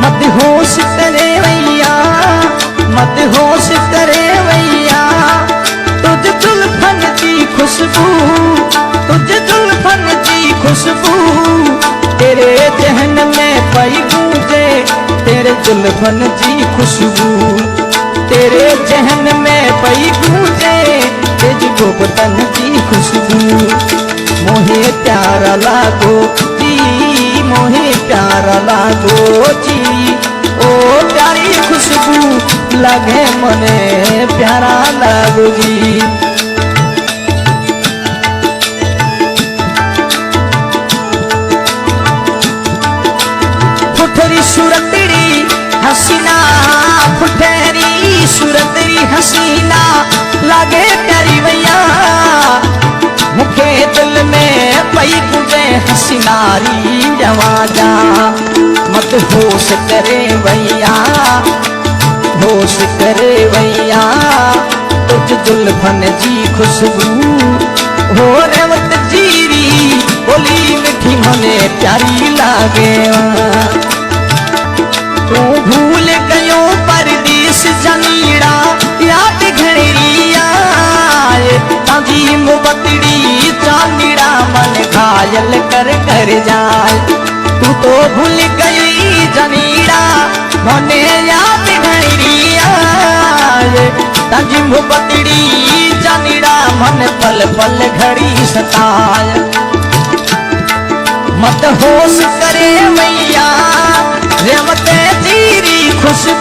मत होश करे भैया, मत होश करे भैया। तुझ जुल्फन की खुशबू, तुझ जुल्फन की खुशबू तेरे जहन में पई गूंजे। तेरे जुल्फन की खुशबू तेरे जहन में पई गूंजे। तेज गोबतन की खुशबू मोहे प्यारा लागो जी, मोहे प्यारा लागो जी। ओ प्यारी खुशबू लगे मने प्यारा लागो जी। फुटरी सूरतड़ी हसीना, फुटरी सूरतड़ी हसीना लागे प्यारी भैया। मुखे दिल में पई गुजे हसीनारी जवाजा। मत होश करे भैया, होश करे भैया। तुझ जुल्फन जी खुशबू हो रेवत जीरी बोली मिठी मने प्यारी लागे। तू भूल गयो परदेस जनीड़ा याद घड़िया। ताजी मुबतड़ी चांदीड़ा मन घायल कर कर जाए। तू तो भूल गई जनीड़ा मने याद घड़िया। ताजी मुबतड़ी चांदीड़ा मन पल पल घड़ी सताए। मत होश करे मैया रेवत जीरी खुशबू